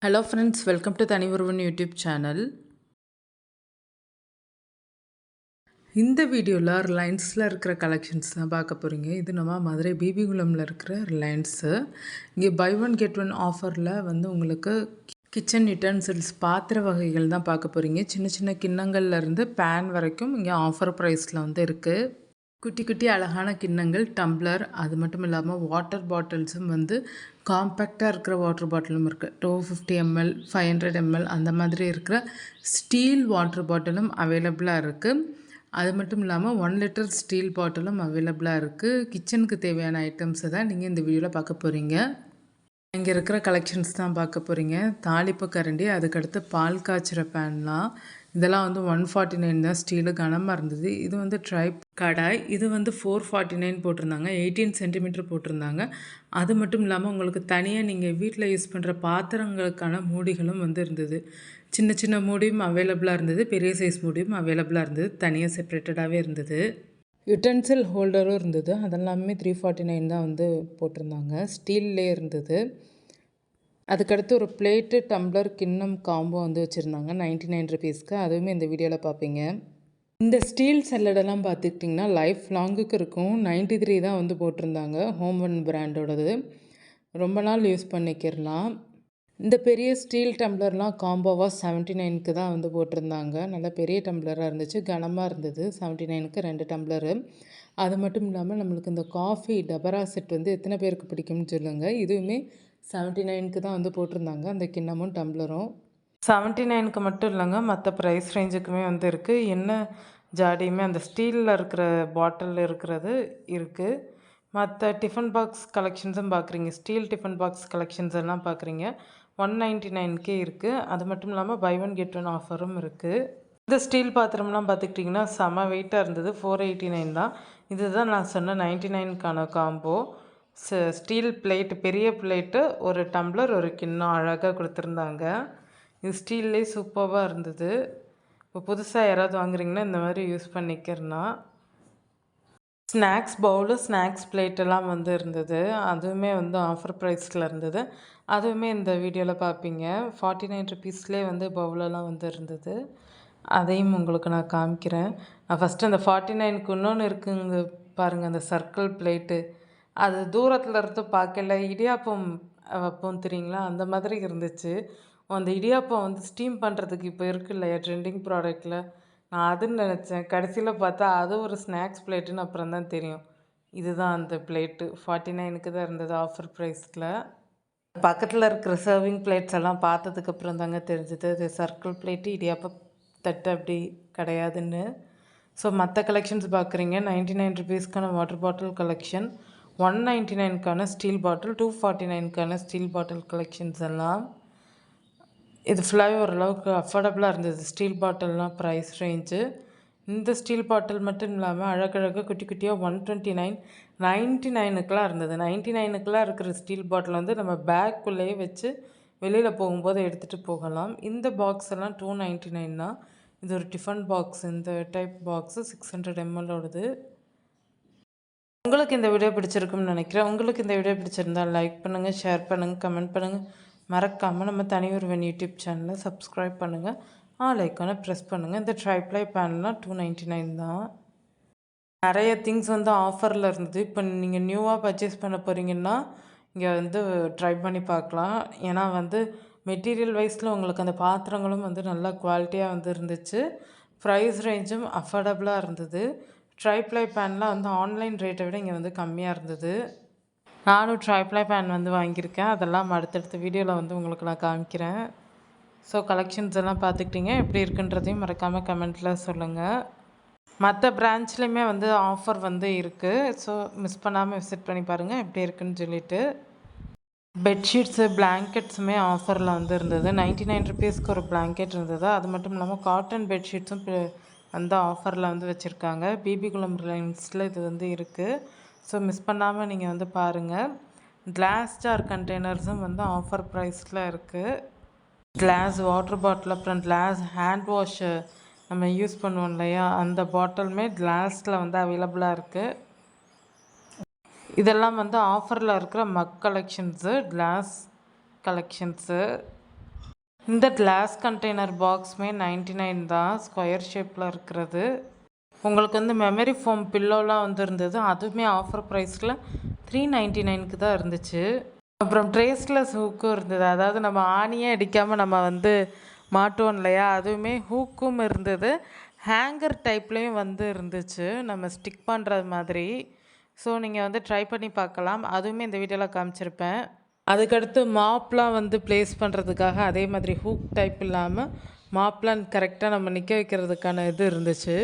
Hello friends, welcome to தனி ஒருவன் YouTube channel. இந்த வீடியோவில் ரிலையன்ஸில் இருக்கிற கலெக்ஷன்ஸ் தான் பார்க்க போகிறீங்க. இது நம்ம மதுரை பிபிகுளமில் இருக்கிற ரிலையன்ஸு. இங்கே பை ஒன் கெட் ஒன் ஆஃபரில் வந்து உங்களுக்கு கிச்சன் யுட்டென்சில்ஸ் பாத்திர வகைகள் தான் பார்க்க போகிறீங்க. சின்ன சின்ன கிண்ணங்கள்லேருந்து பேன் வரைக்கும் இங்கே ஆஃபர் ப்ரைஸில் வந்து இருக்குது. குட்டி குட்டி அழகான கிண்ணங்கள், டம்ளர், அது மட்டும் இல்லாமல் வாட்டர் பாட்டில்ஸும் வந்து காம்பேக்டாக இருக்கிற வாட்டர் பாட்டிலும் இருக்குது. 250 ml 500 ml அந்த மாதிரி இருக்கிற ஸ்டீல் வாட்டர் பாட்டிலும் அவைலபிளாக இருக்குது. அது மட்டும் இல்லாமல் 1 லிட்டர் ஸ்டீல் பாட்டிலும் அவைலபிளாக இருக்குது. கிச்சனுக்கு தேவையான ஐட்டம்ஸை தான் நீங்கள் இந்த வீடியோவில் பார்க்க போகிறீங்க. இங்கே இருக்கிற கலெக்ஷன்ஸ் தான் பார்க்க போகிறீங்க. தாளிப்பு கரண்டி, அதுக்கடுத்து பால் காய்ச்சிற பேன்லாம், இதெல்லாம் வந்து 149 தான். ஸ்டீலு கனமாக இருந்தது. இது வந்து ட்ரைப் கடாய், இது வந்து 449 போட்டிருந்தாங்க. 18 சென்டிமீட்டர் போட்டிருந்தாங்க. அது மட்டும் இல்லாமல் உங்களுக்கு தனியாக நீங்கள் வீட்டில் யூஸ் பண்ணுற பாத்திரங்களுக்கான மூடிகளும் வந்து இருந்தது. சின்ன சின்ன மூடியும் அவைலபிளாக இருந்தது, பெரிய சைஸ் மூடியும் அவைலபிளாக இருந்தது, தனியாக செப்ரேட்டடாகவே இருந்தது. யுட்டென்சில் ஹோல்டரும் இருந்தது. அதெல்லாமே 349 தான் வந்து போட்டிருந்தாங்க. ஸ்டீல்லே இருந்தது. அதுக்கடுத்து ஒரு பிளேட்டு, டம்ளர், கிண்ணம் காம்போ வந்து வச்சுருந்தாங்க 99 ருபீஸ்க்கு. அதுவுமே இந்த வீடியோவில் பார்ப்பீங்க. இந்த ஸ்டீல் சல்லடெல்லாம் பார்த்துக்கிட்டிங்கன்னா லைஃப் லாங்குக்கு இருக்கும். 93 தான் வந்து போட்டிருந்தாங்க. ஹோம் ஒன் பிராண்டோடது. ரொம்ப நாள் யூஸ் பண்ணிக்கிறலாம். இந்த பெரிய ஸ்டீல் டம்ளர்லாம் காம்போவாக 79க்கு தான் வந்து போட்டிருந்தாங்க. நல்லா பெரிய டம்ளராக இருந்துச்சு, கனமாக இருந்தது. 79க்கு 2 டம்ளரு. அது மட்டும் இல்லாமல் நம்மளுக்கு இந்த காஃபி டபரா செட் வந்து எத்தனை பேருக்கு பிடிக்கும்னு சொல்லுங்கள். இதுவுமே 79க்கு தான் வந்து போட்டிருந்தாங்க, அந்த கிண்ணமும் டம்ளரும். 79க்கு மட்டும் இல்லைங்க, மற்ற ப்ரைஸ் ரேஞ்சுக்குமே வந்து இருக்குது. என்ன ஜாடியுமே அந்த ஸ்டீலில் இருக்கிற பாட்டில் இருக்கிறது இருக்குது. மற்ற டிஃபன் பாக்ஸ் கலெக்ஷன்ஸும் பார்க்குறீங்க. ஸ்டீல் டிஃபன் பாக்ஸ் கலெக்ஷன்ஸ் எல்லாம் பார்க்குறீங்க. 199க்கே இருக்குது. அது மட்டும் இல்லாமல் பை ஒன் கெட் ஒன் ஆஃபரும் இருக்குது. இந்த ஸ்டீல் பாத்திரம்லாம் பார்த்துக்கிட்டிங்கன்னா செம வெயிட்டாக இருந்தது. 489 தான். இதுதான் நான் சொன்ன 99க்கான காம்போ. ஸ்டீல் பிளேட்டு, பெரிய பிளேட்டு, ஒரு டம்ளர், ஒரு கிண்ணம் அழகாக கொடுத்துருந்தாங்க. இது ஸ்டீல்லே சூப்பராக இருந்தது. இப்போ புதுசாக யாராவது வாங்குறீங்கன்னா இந்த மாதிரி யூஸ் பண்ணிக்கிறனா. ஸ்நாக்ஸ் பவுலு, ஸ்நாக்ஸ் பிளேட்டெல்லாம் வந்து இருந்தது. அதுவுமே வந்து ஆஃபர் ப்ரைஸில் இருந்தது. அதுவுமே இந்த வீடியோவில் பார்ப்பீங்க. 49 ருபீஸ்லேயே வந்து பவுலெல்லாம் வந்து இருந்தது. அதையும் உங்களுக்கு நான் காமிக்கிறேன். நான் ஃபஸ்ட்டு அந்த 49க்கு இன்னொன்று இருக்குங்க பாருங்கள், அந்த சர்க்கிள் பிளேட்டு. அது தூரத்தில் இருந்து பார்க்கல இடியாப்பம் வைப்போம் தெரியுங்களா, அந்த மாதிரி இருந்துச்சு. அந்த இடியாப்பம் வந்து ஸ்டீம் பண்ணுறதுக்கு இப்போ இருக்குது இல்லையா ட்ரெண்டிங் ப்ராடக்டில், நான் அதுன்னு நினச்சேன். கடைசியில் பார்த்தா அது ஒரு ஸ்நாக்ஸ் பிளேட்டுன்னு அப்புறம் தான் தெரியும். இதுதான் அந்த பிளேட்டு. 49க்கு தான் இருந்தது ஆஃபர் ப்ரைஸில். பக்கத்தில் இருக்கிற சர்விங் பிளேட்ஸ் எல்லாம் பார்த்ததுக்கப்புறம் தாங்க தெரிஞ்சுது இது சர்க்கிள் பிளேட்டு, இடியாப்ப தட்டு அப்படி கிடையாதுன்னு. ஸோ மற்ற கலெக்ஷன்ஸ் பார்க்குறீங்க. 99 ருபீஸ்க்கான வாட்டர் பாட்டில் கலெக்ஷன், 199க்கான ஸ்டீல் பாட்டில், 249க்கான ஸ்டீல் பாட்டில் கலெக்ஷன்ஸ் எல்லாம். இது ஃபுல்லாகவே ஓரளவுக்கு அஃபோர்டபுளாக இருந்தது. ஸ்டீல் பாட்டில்லாம் ப்ரைஸ் ரேஞ்சு. இந்த ஸ்டீல் பாட்டில் மட்டும் இல்லாமல் அழகழகாக குட்டி குட்டியாக 129, 99க்கெலாம் இருந்தது. 99க்கெலாம் இருக்கிற ஸ்டீல் பாட்டில் வந்து நம்ம பேக்குள்ளேயே வச்சு வெளியில் போகும்போது எடுத்துகிட்டு போகலாம். இந்த பாக்ஸ் எல்லாம் 299 தான். இது ஒரு டிஃபன் பாக்ஸ். இந்த டைப் பாக்ஸு 600 ml. உங்களுக்கு இந்த வீடியோ பிடிச்சிருக்குன்னு நினைக்கிறேன். உங்களுக்கு இந்த வீடியோ பிடிச்சிருந்தால் லைக் பண்ணுங்கள், ஷேர் பண்ணுங்கள், கமெண்ட் பண்ணுங்கள். மறக்காமல் நம்ம தனி ஒருவன் யூடியூப் சேனலை சப்ஸ்கிரைப் பண்ணுங்கள், ஆல் ஐக்கானை ப்ரெஸ் பண்ணுங்கள். இந்த ட்ரைப்ளை பேன்லாம் 299 தான். நிறைய திங்ஸ் வந்து ஆஃபரில் இருந்தது. இப்போ நீங்கள் நியூவாக பர்ச்சேஸ் பண்ண போகிறீங்கன்னா இங்கே வந்து ட்ரை பண்ணி பார்க்கலாம். ஏன்னா வந்து மெட்டீரியல் வைஸில் உங்களுக்கு அந்த பாத்திரங்களும் வந்து நல்லா குவாலிட்டியாக வந்து இருந்துச்சு. ப்ரைஸ் ரேஞ்சும் அஃபோர்டபுளாக இருந்தது. ட்ரைப்ளை பேன்லாம் வந்து ஆன்லைன் ரேட்டை விட இங்கே வந்து கம்மியாக இருந்தது. நானும் ட்ரைப்ளை பேன் வந்து வாங்கியிருக்கேன். அதெல்லாம் அடுத்தடுத்த வீடியோவில் வந்து உங்களுக்கு நான் காமிக்கிறேன். ஸோ கலெக்ஷன்ஸ் எல்லாம் பார்த்துக்கிட்டிங்க. எப்படி இருக்குன்றதையும் மறக்காமல் கமெண்ட்டில் சொல்லுங்கள். மற்ற பிரான்ச்லேயுமே வந்து ஆஃபர் வந்து இருக்குது. ஸோ மிஸ் பண்ணாமல் விசிட் பண்ணி பாருங்கள் எப்படி இருக்குன்னு சொல்லிவிட்டு. பெட்ஷீட்ஸு, பிளாங்கெட்ஸுமே ஆஃபரில் வந்து இருந்தது. 99 ருபீஸ்க்கு ஒரு பிளாங்கெட் இருந்தது. அது மட்டும் இல்லாமல் காட்டன் பெட்ஷீட்ஸும் வந்து ஆஃபரில் வந்து வச்சுருக்காங்க. பிபிகுளம் ரிலையன்ஸில் இது வந்து இருக்குது. ஸோ மிஸ் பண்ணாமல் நீங்கள் வந்து பாருங்கள். கிளாஸ் ஜார் கண்டெய்னர்ஸும் வந்து ஆஃபர் ப்ரைஸில் இருக்குது. கிளாஸ் வாட்டர் பாட்டில், அப்புறம் கிளாஸ் ஹேண்ட் வாஷு நம்ம யூஸ் பண்ணுவோம் இல்லையா, அந்த பாட்டிலுமே கிளாஸில் வந்து அவைலபிளாக இருக்குது. இதெல்லாம் வந்து ஆஃபரில் இருக்கிற மக் கலெக்ஷன்ஸு, கிளாஸ் கலெக்ஷன்ஸு. இந்த கிளாஸ் கண்டெய்னர் பாக்ஸுமே 99 தான், ஸ்கொயர் ஷேப்பில் இருக்கிறது. உங்களுக்கு வந்து மெமரி ஃபோம் பில்லோலாம் வந்து இருந்தது, அதுவுமே ஆஃபர் ப்ரைஸில் 399க்கு தான் இருந்துச்சு. அப்புறம் ட்ரேஸ்லெஸ் ஹூக்கும் இருந்தது, அதாவது நம்ம ஆணியே அடிக்காமல் நம்ம வந்து மாட்டுவோம் இல்லையா, அதுவுமே ஹூக்கும் இருந்தது. ஹேங்கர் டைப்லேயும் வந்து இருந்துச்சு, நம்ம ஸ்டிக் பண்ணுறது மாதிரி. ஸோ நீங்கள் வந்து ட்ரை பண்ணி பார்க்கலாம், அதுவுமே இந்த வீடியோவில் காமிச்சிருப்பேன். அதுக்கடுத்து மாப்லாம் வந்து ப்ளேஸ் பண்ணுறதுக்காக அதே மாதிரி ஹூக் டைப் இல்லாமல் மாப்லாம் கரெக்டாக நம்ம நிற்க வைக்கிறதுக்கான இது இருந்துச்சு.